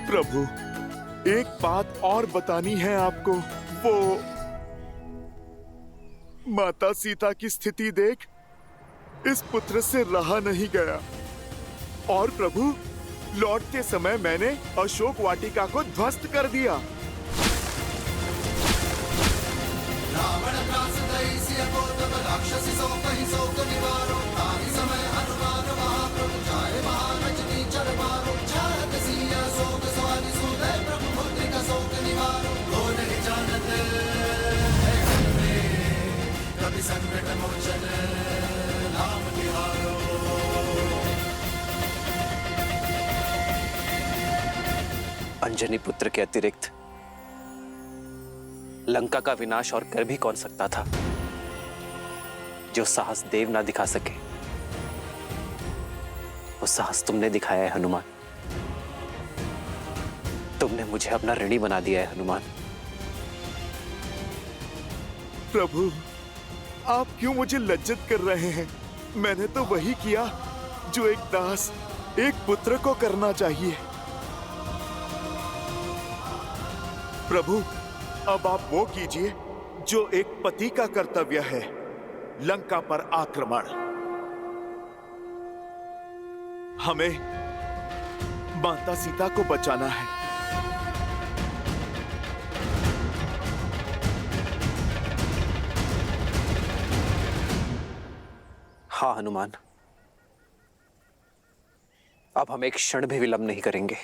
प्रभु, एक बात और बतानी है आपको। वो माता सीता की स्थिति देख इस पुत्र से रहा नहीं गया। और प्रभु, लौटते समय मैंने अशोक वाटिका को ध्वस्त कर दिया। अंजनी पुत्र के अतिरिक्त लंका का विनाश और कर भी कौन सकता था जो साहस देव ना दिखा सके। वो साहस तुमने दिखाया है हनुमान। तुमने मुझे अपना ऋणी बना दिया है हनुमान। प्रभु, आप क्यों मुझे लज्जित कर रहे हैं? मैंने तो वही किया जो एक दास एक पुत्र को करना चाहिए। प्रभु, अब आप वो कीजिए जो एक पति का कर्तव्य है, लंका पर आक्रमण। हमें माता सीता को बचाना है। हाँ हनुमान, अब हम एक क्षण भी विलंब नहीं करेंगे।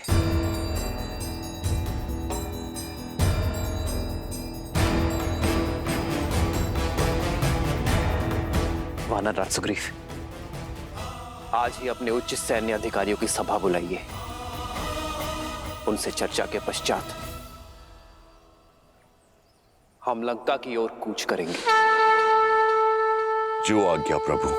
वानरराज सुग्रीव, आज ही अपने उच्च सैन्य अधिकारियों की सभा बुलाइए। उनसे चर्चा के पश्चात हम लंका की ओर कूच करेंगे। जो आज्ञा प्रभु।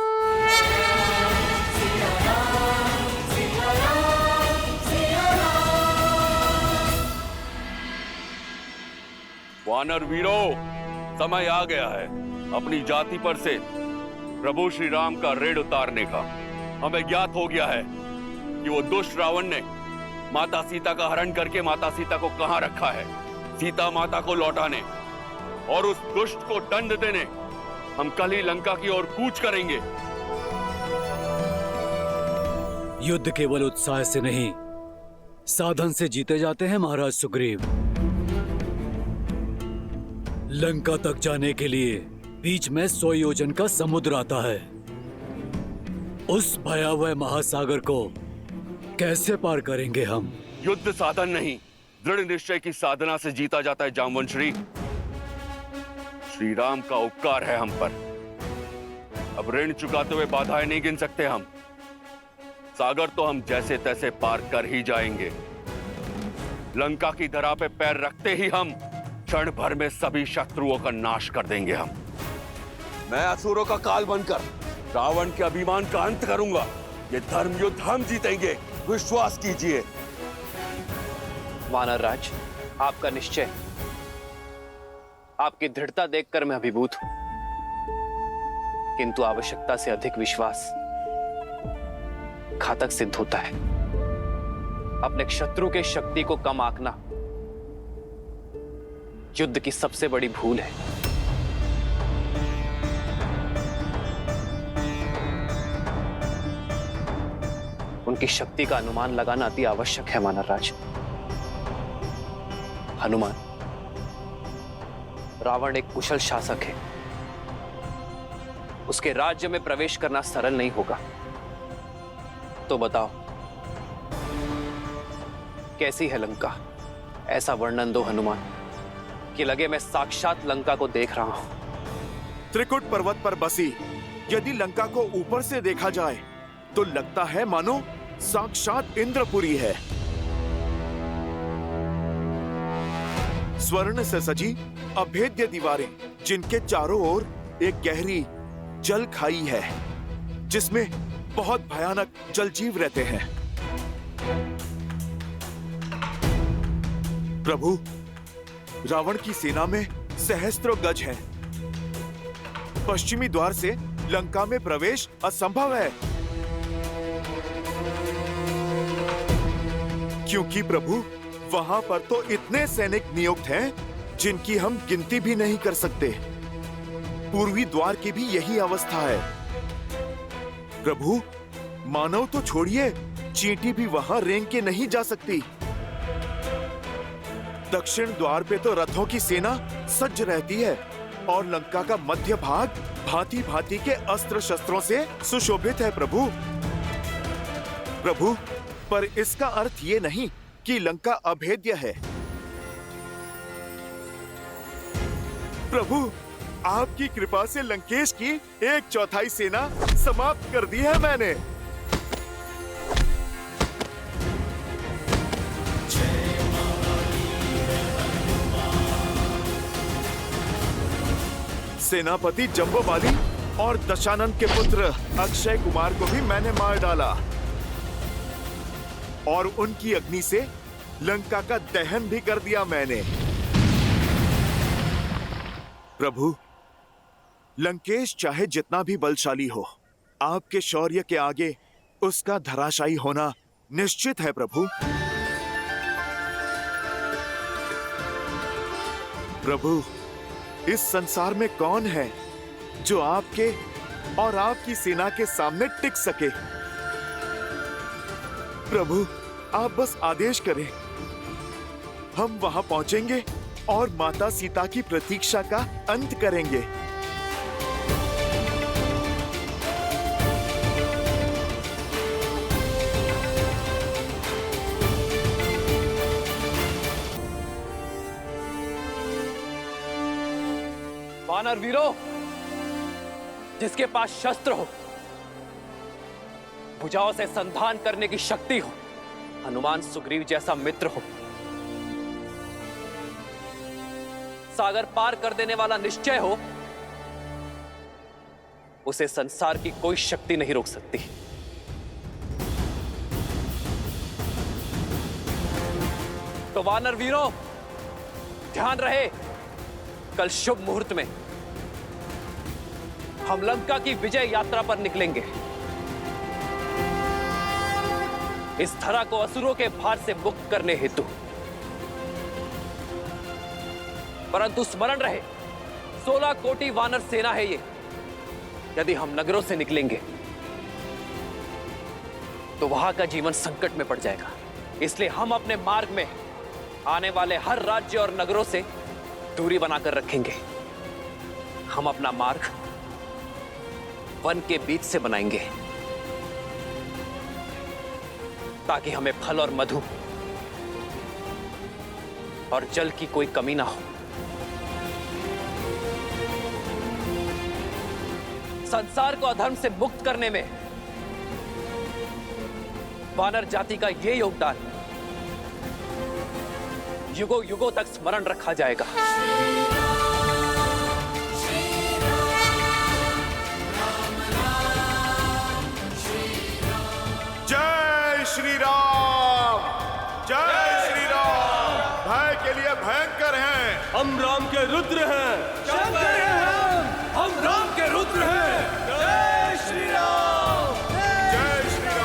वानर वीरों, समय आ गया है अपनी जाति पर से प्रभु श्री राम का ऋण उतारने का। हमें ज्ञात हो गया है कि वो दुष्ट रावण ने माता सीता का हरण करके माता सीता को कहां रखा है। सीता माता को लौटाने और उस दुष्ट को दंड देने हम कल ही लंका की ओर कूच करेंगे। युद्ध केवल उत्साह से नहीं, साधन से जीते जाते हैं महाराज सुग्रीव। लंका तक जाने के लिए बीच में 100 योजन का समुद्र आता है। उस भयावह महासागर को कैसे पार करेंगे हम? युद्ध साधन नहीं, दृढ़ निश्चय की साधना से जीता जाता है जामवंशी। श्री राम का उपकार है हम पर। अब ऋण चुकाते हुए बाधाएं नहीं गिन सकते हम। सागर तो हम जैसे तैसे पार कर ही जाएंगे। लंका की धरा पे पैर रखते ही हम क्षण भर में सभी शत्रुओं का नाश कर देंगे हम। मैं असुरों का काल बनकर रावण के अभिमान का अंत करूंगा। ये धर्म युद्ध हम जीतेंगे, विश्वास कीजिए। वानरराज, आपका निश्चय, आपकी दृढ़ता देखकर मैं अभिभूत हूं, किंतु आवश्यकता से अधिक विश्वास घातक सिद्ध होता है। अपने शत्रु के शक्ति को कम आंकना युद्ध की सबसे बड़ी भूल है। उनकी शक्ति का अनुमान लगाना अति आवश्यक है वानरराज। हनुमान, रावण एक कुशल शासक है। उसके राज्य में प्रवेश करना सरल नहीं होगा। तो बताओ, कैसी है लंका? ऐसा वर्णन दो हनुमान कि लगे मैं साक्षात लंका को देख रहा हूं। त्रिकुट पर्वत पर बसी यदि लंका को ऊपर से देखा जाए तो लगता है मानो साक्षात इंद्रपुरी है। स्वर्ण से सजी अभेद्य दीवारें, जिनके चारों ओर एक गहरी जल खाई है जिसमें बहुत भयानक जलजीव रहते हैं। प्रभु, रावण की सेना में सहस्त्रों गज है। पश्चिमी द्वार से लंका में प्रवेश असंभव है, क्योंकि प्रभु वहां पर तो इतने सैनिक नियुक्त हैं जिनकी हम गिनती भी नहीं कर सकते। पूर्वी द्वार की भी यही अवस्था है। प्रभु, मानव तो छोड़िए, चींटी भी वहां रेंग के नहीं जा सकती। दक्षिण द्वार पे तो रथों की सेना सज्ज रहती है और लंका का मध्य भाग भांति भांति के अस्त्र शस्त्रों से सुशोभित है। प्रभु, पर इसका अर्थ ये नहीं कि लंका अभेद्य है। प्रभु, आपकी कृपा से लंकेश की 1/4 सेना समाप्त कर दी है मैंने। सेनापति जम्बोबाली और दशानन के पुत्र अक्षय कुमार को भी मैंने मार डाला और उनकी अग्नि से लंका का दहन भी कर दिया मैंने। प्रभु, लंकेश चाहे जितना भी बलशाली हो, आपके शौर्य के आगे उसका धराशायी होना निश्चित है। प्रभु, इस संसार में कौन है जो आपके और आपकी सेना के सामने टिक सके। प्रभु, आप बस आदेश करें, हम वहां पहुंचेंगे और माता सीता की प्रतीक्षा का अंत करेंगे। वानर वीरों, जिसके पास शस्त्र हो, भुजाओं से संधान करने की शक्ति हो, हनुमान सुग्रीव जैसा मित्र हो, सागर पार कर देने वाला निश्चय हो, उसे संसार की कोई शक्ति नहीं रोक सकती। तो वानर वीरों, ध्यान रहे, कल शुभ मुहूर्त में हम लंका की विजय यात्रा पर निकलेंगे। इस धरा को असुरों के भार से मुक्त करने हेतु। परंतु स्मरण रहे, 16 कोटि वानर सेना है ये। यदि हम नगरों से निकलेंगे तो वहां का जीवन संकट में पड़ जाएगा। इसलिए हम अपने मार्ग में आने वाले हर राज्य और नगरों से दूरी बनाकर रखेंगे। हम अपना मार्ग वन के बीच से बनाएंगे ताकि हमें फल और मधु और जल की कोई कमी ना हो। संसार को अधर्म से मुक्त करने में वानर जाति का यह योगदान युगों युगों तक स्मरण रखा जाएगा। जय श्री राम, जय श्री राम। भय के लिए भयंकर हैं, हम राम के रुद्र हैं। शंकर हैं हम राम के रुद्र हैं। जय श्री राम, जय श्री राम।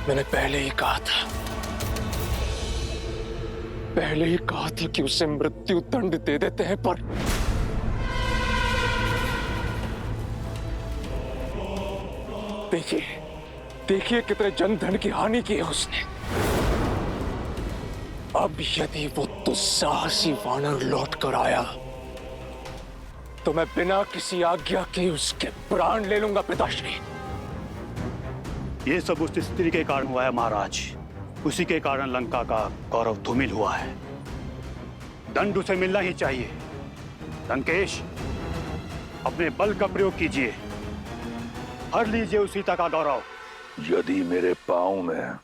मैंने पहले ही कहा था कि उसे मृत्यु दंड दे देते हैं, पर देखिए कितने जनधन की हानि की है उसने। अब यदि वो दुस्साहसी वानर लौट कर आया तो मैं बिना किसी आज्ञा के उसके प्राण ले लूंगा। पिताश्री, ये सब उस स्त्री के कारण हुआ है महाराज। उसी के कारण लंका का गौरव धूमिल हुआ है। दंड उसे मिलना ही चाहिए। लंकेश, अपने बल का प्रयोग कीजिए, हर लीजिए उस सीता का गौरव। यदि मेरे पांव में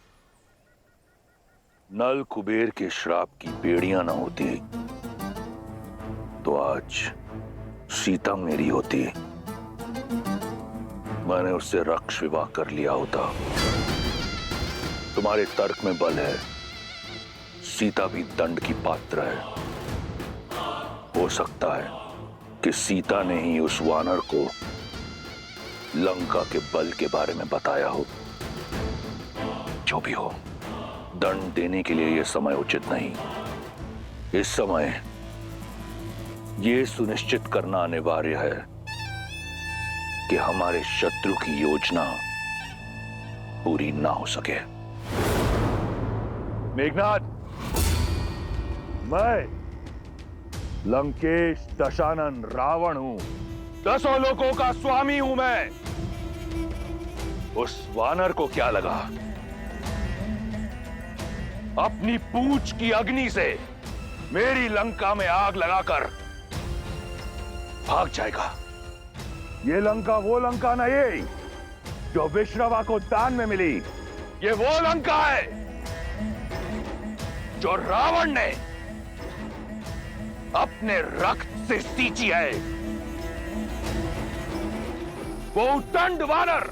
नल कुबेर के श्राप की बेड़ियां न होती तो आज सीता मेरी होती। मैंने उससे रक्ष विवाह कर लिया होता। तुम्हारे तर्क में बल है, सीता भी दंड की पात्र है। हो सकता है कि सीता ने ही उस वानर को लंका के बल के बारे में बताया हो। जो भी हो, दंड देने के लिए यह समय उचित नहीं। इस समय यह सुनिश्चित करना अनिवार्य है कि हमारे शत्रु की योजना पूरी ना हो सके। मेघनाद, मैं लंकेश दशानन रावण हूं। 10 लोकों का स्वामी हूं मैं। उस वानर को क्या लगा, अपनी पूंछ की अग्नि से मेरी लंका में आग लगाकर भाग जाएगा। ये लंका वो लंका नहीं जो विश्रवा को दान में मिली। ये वो लंका है जो रावण ने अपने रक्त से सींची है। वो उद्दंड वानर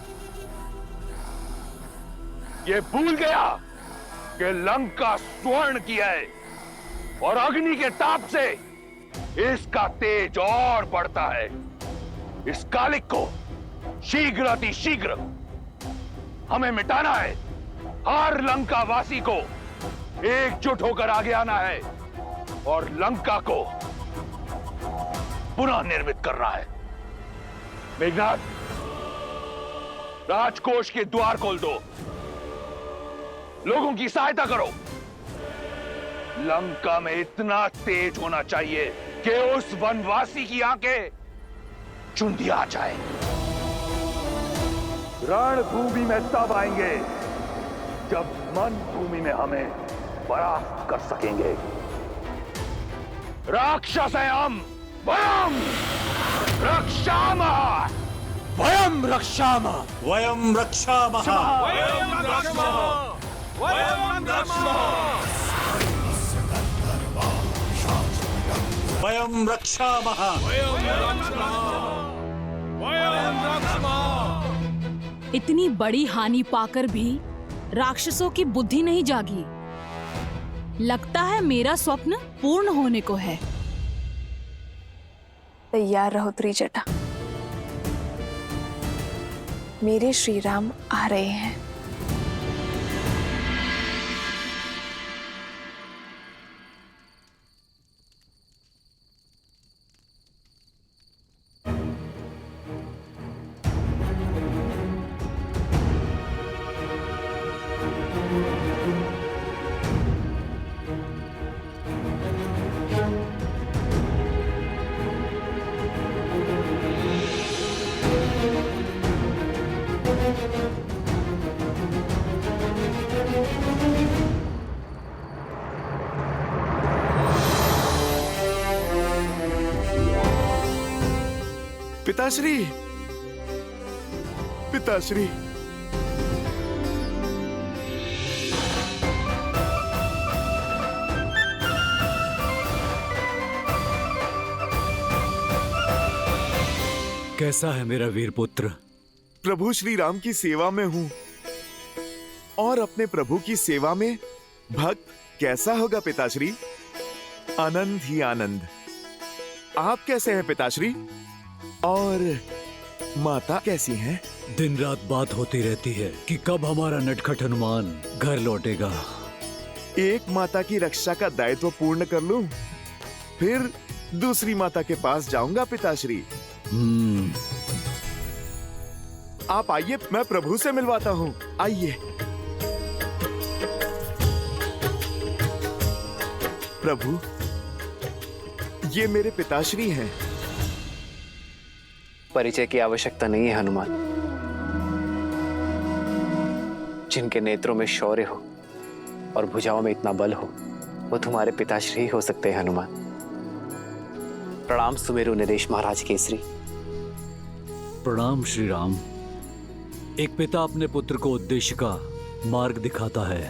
ये भूल गया कि लंका स्वर्ण की है और अग्नि के ताप से इसका तेज और बढ़ता है। इस कालिक को शीघ्र अति शीघ्र हमें मिटाना है। हर लंका वासी को एकजुट होकर आगे आना है और लंका को पुनः निर्मित करना है। मेघनाद, राजकोष के द्वार खोल दो, लोगों की सहायता करो। लंका में इतना तेज होना चाहिए कि उस वनवासी की आंखें चुंधिया जाए। रणभूमि में तब आएंगे जब मन भूमि में हमें परास्त कर सकेंगे। राक्षस है हम, वयम रक्षामः, वयम रक्षामः, वयम रक्षामः, वयम रक्षामः। इतनी बड़ी हानि पाकर भी राक्षसों की बुद्धि नहीं जागी। लगता है मेरा स्वप्न पूर्ण होने को है। तैयार रहो त्रिजटा, मेरे श्री राम आ रहे हैं। पिताश्री, पिताश्री, कैसा है मेरा वीर पुत्र? प्रभु श्री राम की सेवा में हूं और अपने प्रभु की सेवा में भक्त कैसा होगा पिताश्री? आनंद ही आनंद। आप कैसे हैं पिताश्री? और माता कैसी हैं? दिन रात बात होती रहती है कि कब हमारा नटखट हनुमान घर लौटेगा। एक माता की रक्षा का दायित्व पूर्ण कर लूं, फिर दूसरी माता के पास जाऊंगा पिताश्री। आप आइए, मैं प्रभु से मिलवाता हूं। आइए प्रभु, ये मेरे पिताश्री हैं। परिचय की आवश्यकता नहीं है हनुमान। जिनके नेत्रों में शौर्य हो और भुजाओं में इतना बल हो, वो तुम्हारे पिताश्री ही हो सकते हैं हनुमान। प्रणाम सुमेरु नरेश महाराज केसरी। प्रणाम श्री राम। एक पिता अपने पुत्र को उद्देश्य का मार्ग दिखाता है,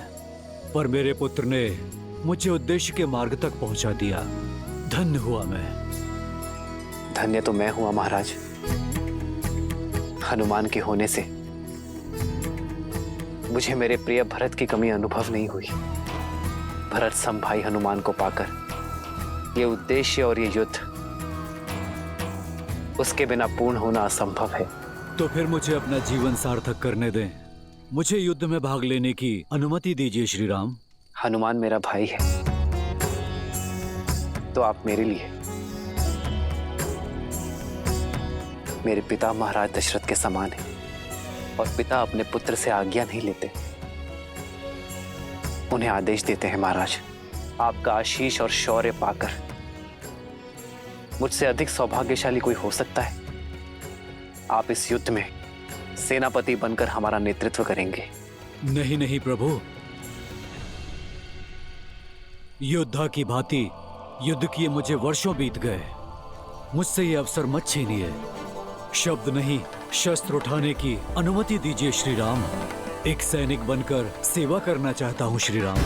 पर मेरे पुत्र ने मुझे उद्देश्य के मार्ग तक पहुंचा दिया। धन्य हुआ मैं। धन्य तो मैं हुआ महाराज। हनुमान के होने से मुझे मेरे प्रिय भरत की कमी अनुभव नहीं हुई। भरत सम भाई हनुमान को पाकर ये उद्देश्य और ये युद्ध उसके बिना पूर्ण होना असंभव है। तो फिर मुझे अपना जीवन सार्थक करने दें। मुझे युद्ध में भाग लेने की अनुमति दीजिए श्री राम। हनुमान मेरा भाई है तो आप मेरे लिए, मेरे पिता महाराज दशरथ के समान हैं और पिता अपने पुत्र से आज्ञा नहीं लेते, उन्हें आदेश देते हैं। महाराज, आपका आशीष और शौर्य पाकर मुझसे अधिक सौभाग्यशाली कोई हो सकता है? आप इस युद्ध में सेनापति बनकर हमारा नेतृत्व करेंगे। नहीं नहीं प्रभु, योद्धा की भांति युद्ध किए मुझे वर्षों बीत गए। मुझसे ये अवसर मत छीनिए। शब्द नहीं, शस्त्र उठाने की अनुमति दीजिए श्री राम। एक सैनिक बनकर सेवा करना चाहता हूं श्री राम।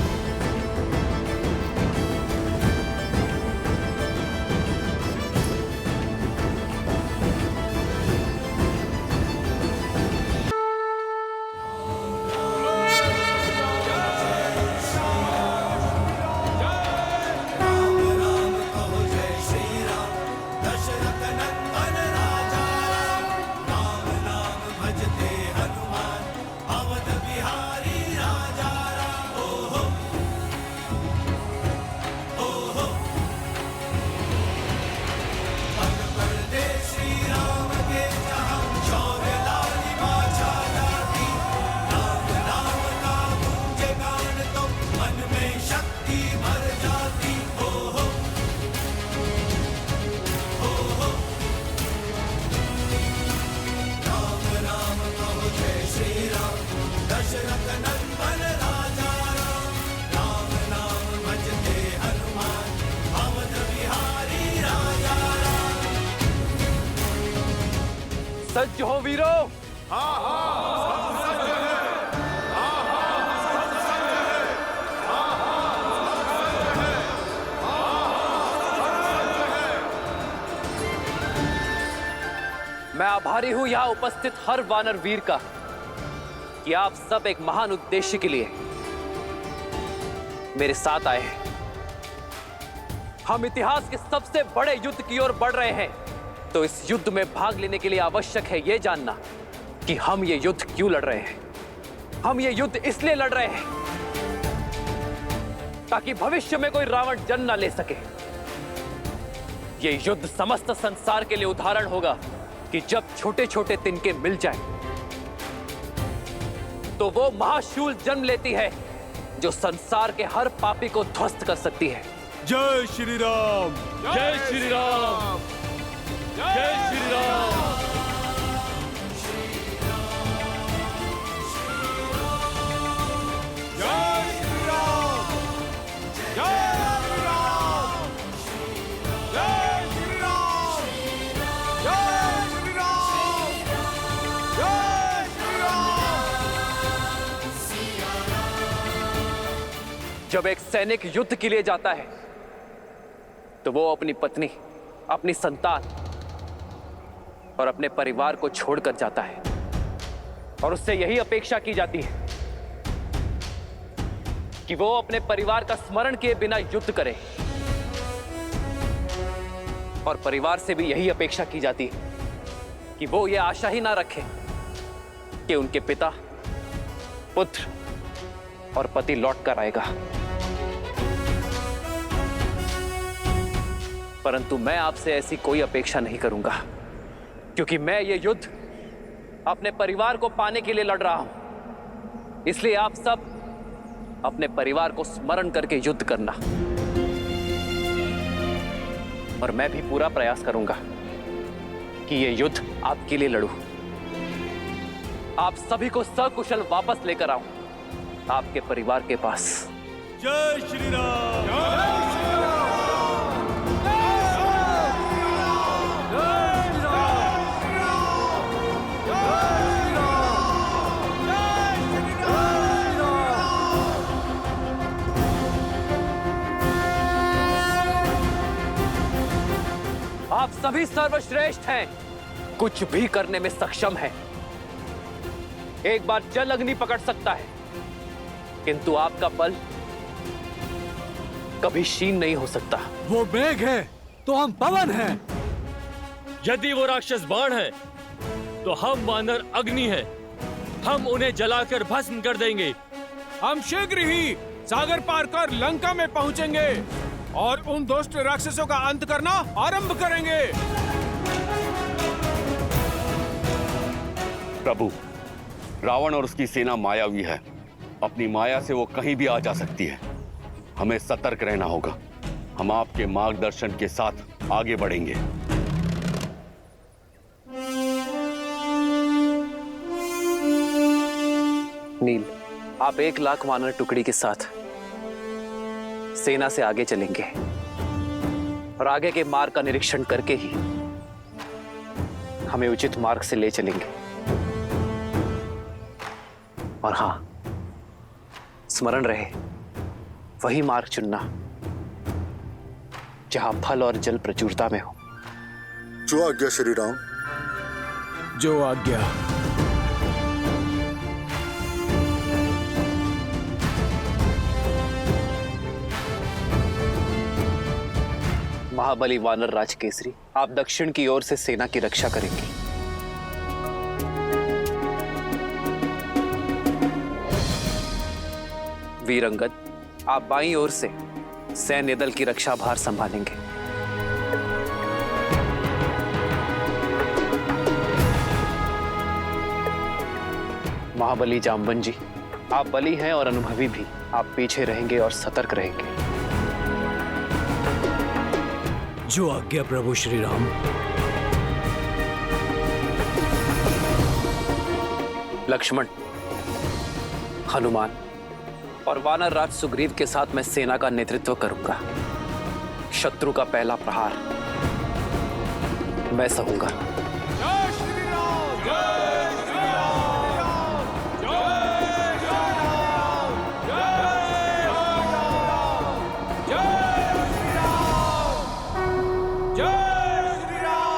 सज्ज हो वीरो। मैं आभारी हूं यहां उपस्थित हर वानर वीर का कि आप सब एक महान उद्देश्य के लिए मेरे साथ आए हैं। हम इतिहास के सबसे बड़े युद्ध की ओर बढ़ रहे हैं, तो इस युद्ध में भाग लेने के लिए आवश्यक है यह जानना कि हम ये युद्ध क्यों लड़ रहे हैं। हम ये युद्ध इसलिए लड़ रहे हैं ताकि भविष्य में कोई रावण जन्म न ले सके। ये युद्ध समस्त संसार के लिए उदाहरण होगा कि जब छोटे छोटे तिनके मिल जाएं, तो वो महाशूल जन्म लेती है जो संसार के हर पापी को ध्वस्त कर सकती है। जय श्री राम, जय श्री राम, जय श्री राम। जब एक सैनिक युद्ध के लिए जाता है तो वो अपनी पत्नी, अपनी संतान और अपने परिवार को छोड़कर जाता है और उससे यही अपेक्षा की जाती है कि वो अपने परिवार का स्मरण किए बिना युद्ध करे। और परिवार से भी यही अपेक्षा की जाती है कि वो ये आशा ही ना रखे कि उनके पिता, पुत्र और पति लौट कर आएगा। परंतु मैं आपसे ऐसी कोई अपेक्षा नहीं करूंगा, क्योंकि मैं ये युद्ध अपने परिवार को पाने के लिए लड़ रहा हूं। इसलिए आप सब अपने परिवार को स्मरण करके युद्ध करना, और मैं भी पूरा प्रयास करूंगा कि ये युद्ध आपके लिए लड़ूं, आप सभी को सकुशल वापस लेकर आऊं आपके परिवार के पास। जय श्री राम, जय श्री राम। आप सभी सर्वश्रेष्ठ हैं, कुछ भी करने में सक्षम हैं। एक बार जल अग्नि पकड़ सकता है, किंतु आपका बल कभी क्षीण नहीं हो सकता। वो मेघ है तो हम पवन हैं। यदि वो राक्षस बाण है तो हम वानर अग्नि है। हम उन्हें जलाकर भस्म कर देंगे। हम शीघ्र ही सागर पार कर लंका में पहुंचेंगे और उन दुष्ट राक्षसों का अंत करना आरंभ करेंगे। प्रभु, रावण और उसकी सेना मायावी है। अपनी माया से वो कहीं भी आ जा सकती है। हमें सतर्क रहना होगा। हम आपके मार्गदर्शन के साथ आगे बढ़ेंगे। नील, आप 1,00,000 वानर टुकड़ी के साथ सेना से आगे चलेंगे और आगे के मार्ग का निरीक्षण करके ही हमें उचित मार्ग से ले चलेंगे। और हां, स्मरण रहे, वही मार्ग चुनना जहां फल और जल प्रचुरता में हो। जो आज्ञा श्री राम। जो आज्ञा। महाबली वानर राज केसरी, आप दक्षिण की ओर से सेना की रक्षा करेंगे। वीर अंगद, आप बाईं ओर से सैन्य दल की रक्षा भार संभालेंगे। महाबली जामवन जी, आप बली हैं और अनुभवी भी। आप पीछे रहेंगे और सतर्क रहेंगे। जो आज्ञा प्रभु श्री राम। लक्ष्मण, हनुमान और वानर राज सुग्रीव के साथ मैं सेना का नेतृत्व करूंगा। शत्रु का पहला प्रहार मैं सहूंगा। जय श्री राम, जय श्री राम, जय श्री राम, जय श्री राम, जय श्री राम।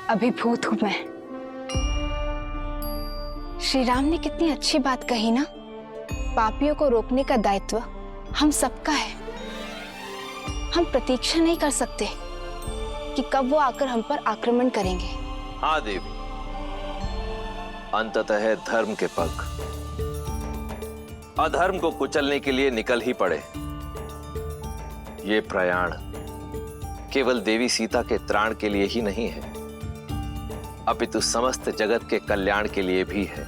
अभिभूत हूं मैं। श्री राम ने कितनी अच्छी बात कही ना। पापियों को रोकने का दायित्व हम सबका है। हम प्रतीक्षा नहीं कर सकते कि कब वो आकर हम पर आक्रमण करेंगे। हाँ देवी, अंततः धर्म के पग अधर्म को कुचलने के लिए निकल ही पड़े। ये प्रयाण केवल देवी सीता के त्राण के लिए ही नहीं है, अपितु समस्त जगत के कल्याण के लिए भी है।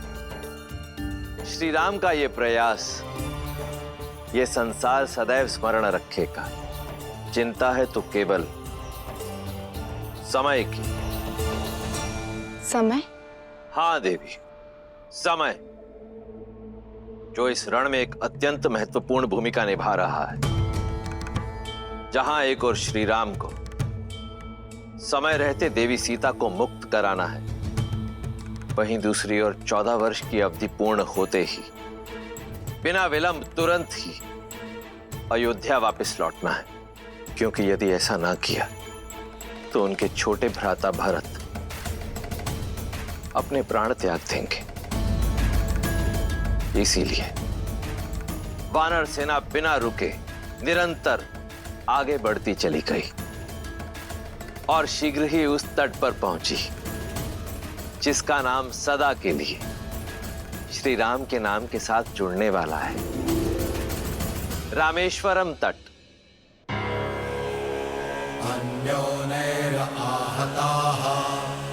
श्री राम का ये प्रयास ये संसार सदैव स्मरण रखेगा। चिंता है तो केवल समय की। समय? हाँ देवी, समय, जो इस रण में एक अत्यंत महत्वपूर्ण भूमिका निभा रहा है। जहां एक और श्री राम को समय रहते देवी सीता को मुक्त कराना है, वहीं दूसरी ओर 14 वर्ष की अवधि पूर्ण होते ही बिना विलंब तुरंत ही अयोध्या वापस लौटना है। क्योंकि यदि ऐसा ना किया तो उनके छोटे भ्राता भरत अपने प्राण त्याग देंगे। इसीलिए वानर सेना बिना रुके निरंतर आगे बढ़ती चली गई और शीघ्र ही उस तट पर पहुंची जिसका नाम सदा के लिए श्री राम के नाम के साथ जुड़ने वाला है, रामेश्वरम तट। अन्योनैराहताः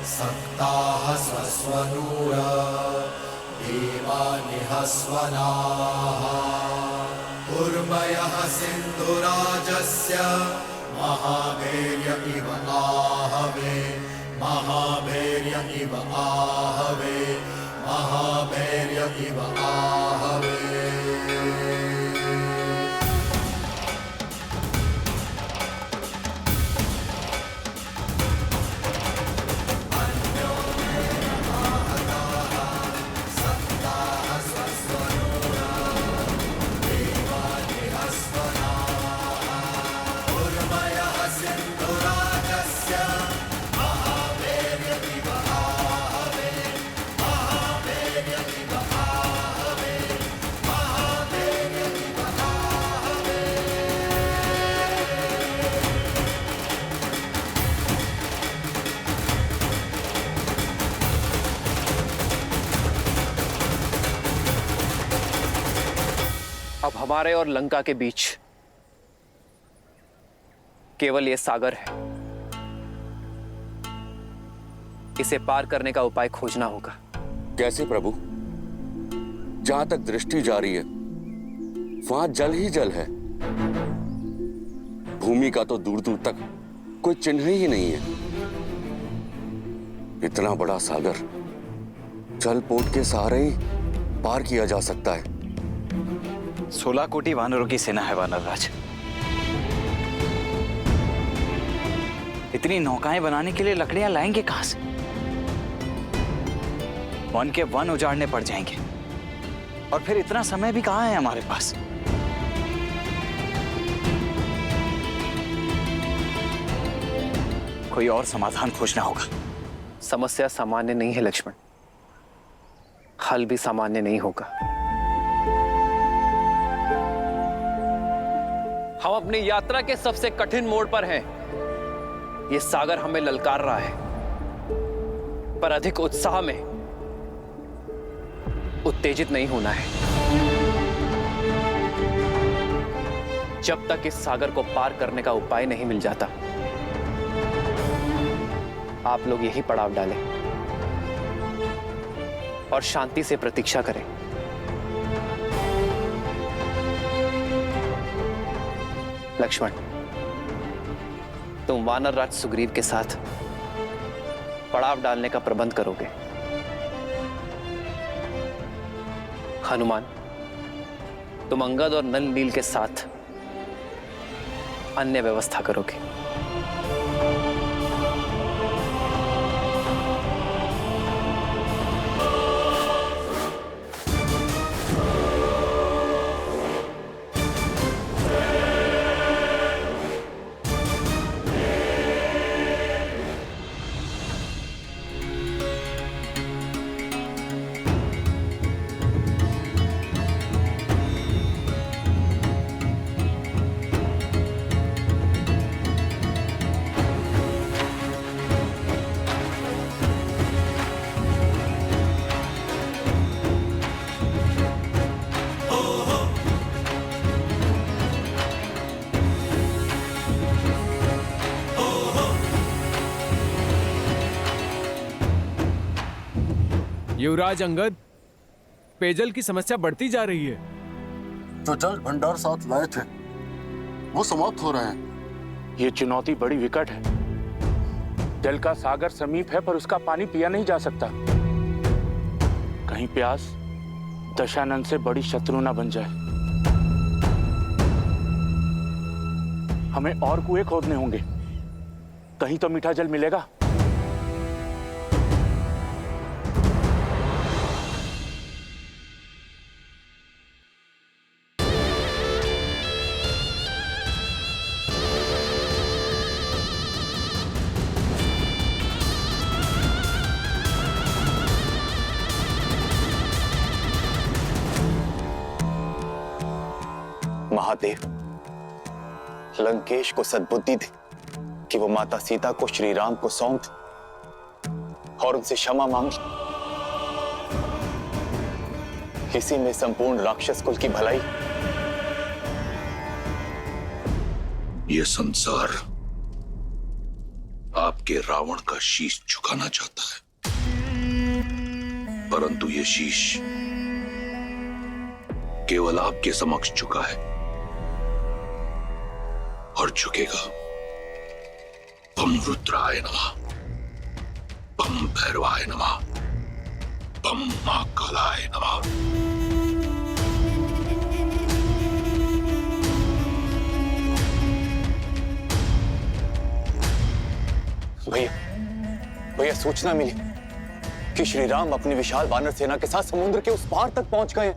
सक्ताः स्वस्वनूर देवानिहस्वनाः उर्मयः सिन्धुराजस्य महाभैर्य इव आहवे महाभैर्य इव आहवे महाभैर्य इव आहवे। अब हमारे और लंका के बीच केवल ये सागर है। इसे पार करने का उपाय खोजना होगा। कैसे प्रभु? जहां तक दृष्टि जा रही है वहां जल ही जल है। भूमि का तो दूर दूर तक कोई चिन्ह ही नहीं है। इतना बड़ा सागर जल पोत के सहारे ही पार किया जा सकता है। 16 कोटि वानरों की सेना है वानर राज। इतनी नौकाएं बनाने के लिए लकड़ियां लाएंगे कहां से? वन के वन उजाड़ने पड़ जाएंगे और फिर इतना समय भी कहां है हमारे पास। कोई और समाधान खोजना होगा। समस्या सामान्य नहीं है लक्ष्मण, हल भी सामान्य नहीं होगा। हम अपनी यात्रा के सबसे कठिन मोड़ पर हैं। यह सागर हमें ललकार रहा है, पर अधिक उत्साह में उत्तेजित नहीं होना है। जब तक इस सागर को पार करने का उपाय नहीं मिल जाता, आप लोग यही पड़ाव डालें और शांति से प्रतीक्षा करें। लक्ष्मण, तुम वानर राज सुग्रीव के साथ पड़ाव डालने का प्रबंध करोगे। हनुमान, तुम अंगद और नल नील के साथ अन्य व्यवस्था करोगे। युवराज अंगद, पेयजल की समस्या बढ़ती जा रही है। जो जल भंडार साथ लाए थे वो समाप्त हो रहे हैं। ये चुनौती बड़ी विकट है। जल का सागर समीप है पर उसका पानी पिया नहीं जा सकता। कहीं प्यास दशानन से बड़ी शत्रु ना बन जाए। हमें और कुएं खोदने होंगे, कहीं तो मीठा जल मिलेगा। महादेव लंकेश को सद्बुद्धि दे कि वो माता सीता को श्री राम को सौंप दे और उनसे क्षमा मांग ले। इसी में संपूर्ण राक्षस कुल की भलाई। ये संसार आपके रावण का शीश झुकाना चाहता है, परंतु ये शीश केवल आपके समक्ष झुका है और झुकेगा। बम रुद्राय नमः, बम भैरवाय नमः, बम महाकालाय नमः। भैया सूचना मिली कि श्री राम अपनी विशाल वानर सेना के साथ समुद्र के उस पार तक पहुंच गए।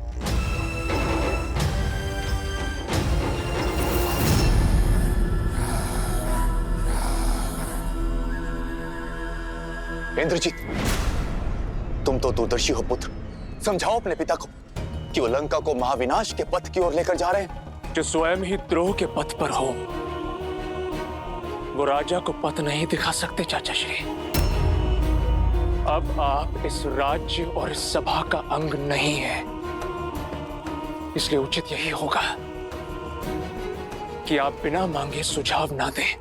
इंद्रजीत, तुम तो दूरदर्शी हो पुत्र, समझाओ अपने पिता को कि वो लंका को महाविनाश के पथ की ओर लेकर जा रहे हैं। जो स्वयं ही द्रोह के पथ पर हो, वो राजा को पथ नहीं दिखा सकते चाचा श्री। अब आप इस राज्य और इस सभा का अंग नहीं है, इसलिए उचित यही होगा कि आप बिना मांगे सुझाव ना दें।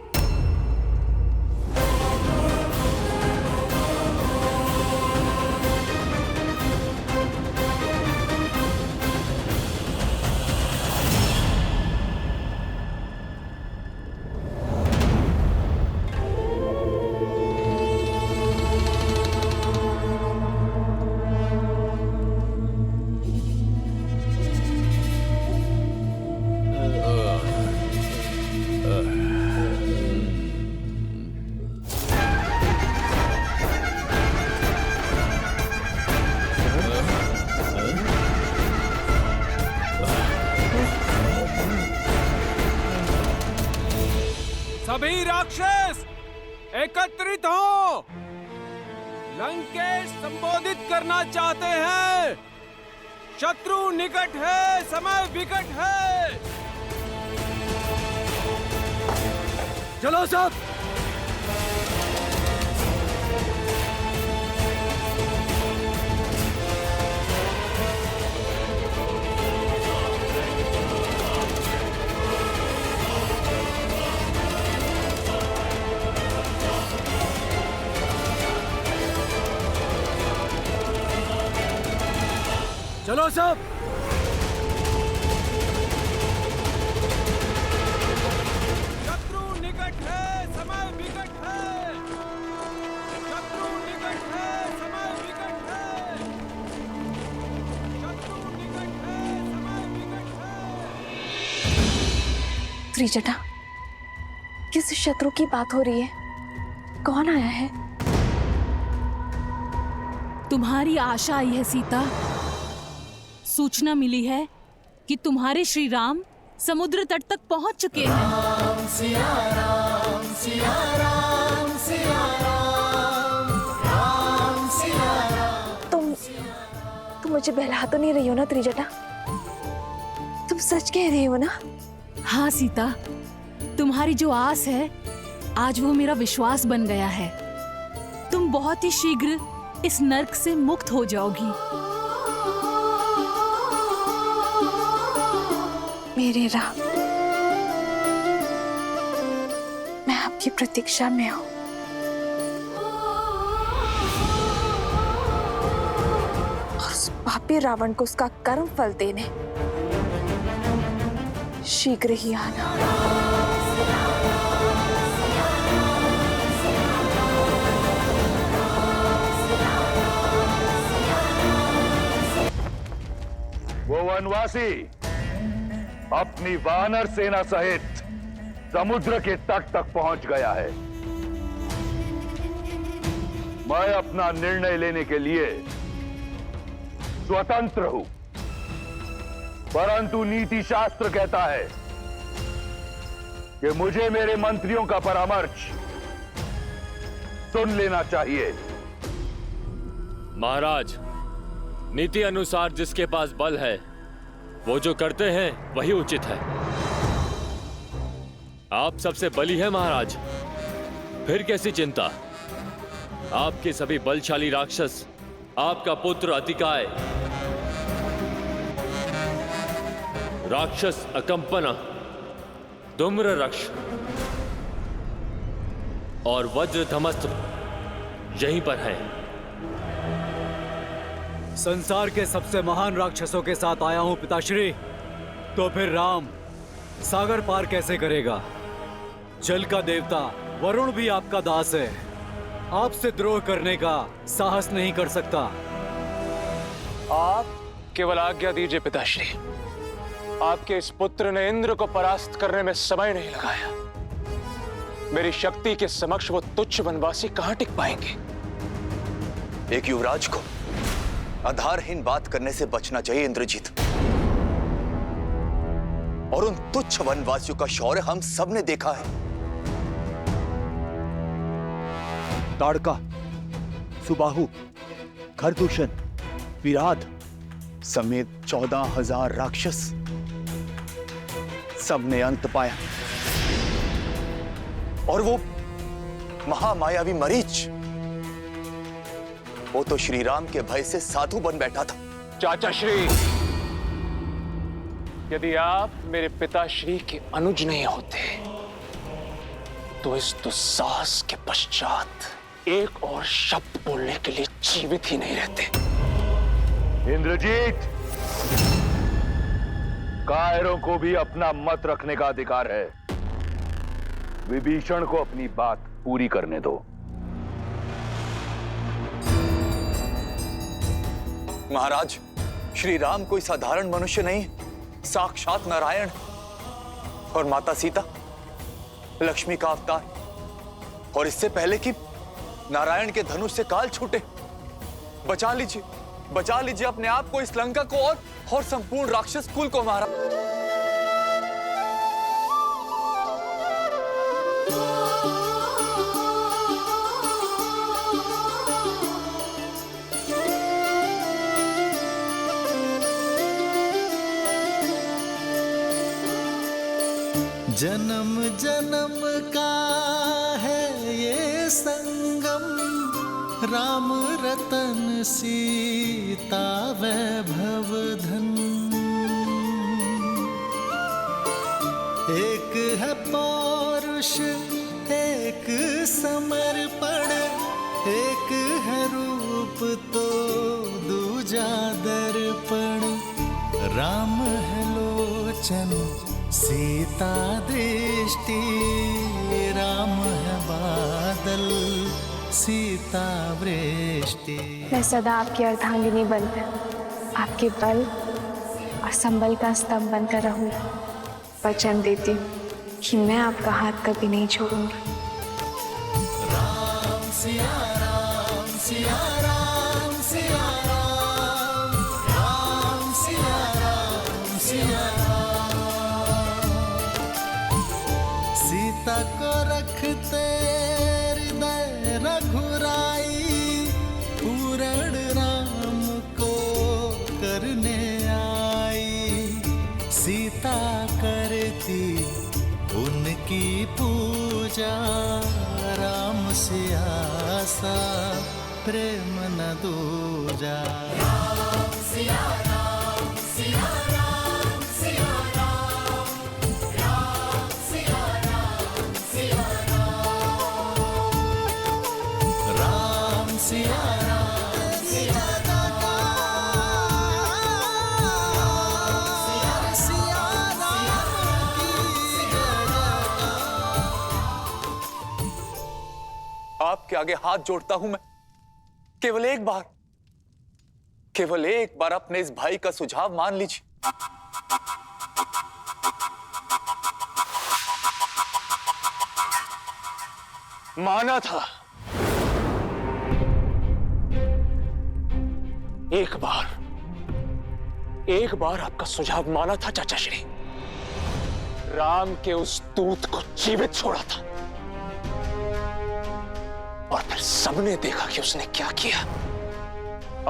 सभी राक्षस एकत्रित हो। लंकेश संबोधित करना चाहते हैं। शत्रु निकट है, समय विकट है। चलो सब। चलो सब। शत्रु निकट है, समय विकट है। शत्रु निकट है, समय विकट है। शत्रु निकट है, समय विकट है। त्रिजटा, किस शत्रु की बात हो रही है? कौन आया है? तुम्हारी आशा आई है सीता। सूचना मिली है कि तुम्हारे श्री राम समुद्र तट तक पहुंच चुके हैं। राम सिया राम सिया राम सिया राम, राम सिया राम। तुम मुझे बहला तो नहीं रही हो ना त्रिजटा? तुम सच कह रही हो ना? हाँ सीता, तुम्हारी जो आस है आज वो मेरा विश्वास बन गया है। तुम बहुत ही शीघ्र इस नर्क से मुक्त हो जाओगी। मेरे राम, मैं आपकी प्रतीक्षा में हूं। और उस पापी रावण को उसका कर्म फल देने शीघ्र ही आना। वो वनवासी अपनी वानर सेना सहित समुद्र के तट तक पहुंच गया है। मैं अपना निर्णय लेने के लिए स्वतंत्र हूं, परंतु नीति शास्त्र कहता है कि मुझे मेरे मंत्रियों का परामर्श सुन लेना चाहिए। महाराज, नीति अनुसार जिसके पास बल है वो जो करते हैं वही उचित है। आप सबसे बली है महाराज, फिर कैसी चिंता? आपके सभी बलशाली राक्षस, आपका पुत्र अतिकाय, राक्षस अकंपना, धूम्र रक्ष और वज्र धमस्त्र यहीं पर है। संसार के सबसे महान राक्षसों के साथ आया हूं पिताश्री, तो फिर राम सागर पार कैसे करेगा? जल का देवता वरुण भी आपका दास है, आपसे द्रोह करने का साहस नहीं कर सकता। आप केवल आज्ञा दीजिए पिताश्री। आपके इस पुत्र ने इंद्र को परास्त करने में समय नहीं लगाया। मेरी शक्ति के समक्ष वो तुच्छ वनवासी कहां टिक पाएंगे? एक युवराज को आधारहीन बात करने से बचना चाहिए इंद्रजीत। और उन तुच्छ वनवासियों का शौर्य हम सब ने देखा है। ताड़का, सुबाहु, खरदूषण, विराट समेत 14,000 राक्षस, सबने अंत पाया। और वो महामायावी मरीच, वो तो श्री राम के भय से साधु बन बैठा था। चाचा श्री, यदि आप मेरे पिताश्री के अनुज नहीं होते तो इस दुस्साहस के पश्चात एक और शब्द बोलने के लिए जीवित ही नहीं रहते। इंद्रजीत, कायरों को भी अपना मत रखने का अधिकार है। विभीषण को अपनी बात पूरी करने दो। महाराज, श्री राम कोई साधारण मनुष्य नहीं, साक्षात नारायण। और माता सीता लक्ष्मी का अवतार। और इससे पहले कि नारायण के धनुष से काल छूटे, बचा लीजिए अपने आप को, इस लंका को और संपूर्ण राक्षस कुल को। महाराज, जन्म जन्म का है ये संगम, राम रतन सीता वैभव धन। एक है पौरुष, एक समर्पण, एक है रूप तो दूजा दर्पण। राम है लोचन, सीता दृष्टि, राम है बादल, सीता वृष्टि। मैं सदा आपकी अर्धांगिनी बनकर, आपके बल और संबल का स्तंभ बनकर रहूंगी। वचन देती हूँ कि मैं आपका हाथ कभी नहीं छोड़ूंगी। राम सिया राम, सिया राम, सिया राम, राम सिया राम, सिया सीता को रखते हृदय रघुराई, पूर्ण राम को करने आई। सीता करती उनकी पूजा, राम से आसा प्रेम न दूजा। राम सिया राम, सिया राम, सिया राम, राम सिया राम, सिया राम, राम सिया राम, सिया आपके आगे हाथ जोड़ता हूं मैं। केवल एक बार अपने इस भाई का सुझाव मान लीजिए। माना था, एक बार आपका सुझाव माना था चाचा श्री। राम के उस दूत को जीवित छोड़ा था और फिर सबने देखा कि उसने क्या किया।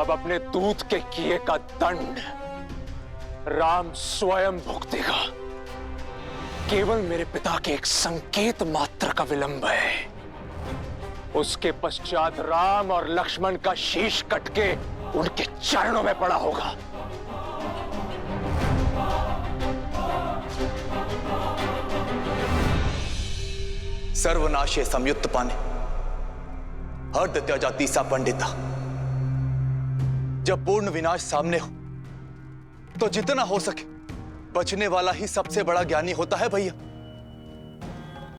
अब अपने दूत के किए का दंड राम स्वयं भुगतेगा। केवल मेरे पिता के एक संकेत मात्र का विलंब है। उसके पश्चात राम और लक्ष्मण का शीश कट के उनके चरणों में पड़ा होगा। सर्वनाशे संयुक्त पाने अर्ध त्याजाति सा पंडिता। जब पूर्ण विनाश सामने हो तो जितना हो सके बचने वाला ही सबसे बड़ा ज्ञानी होता है भैया।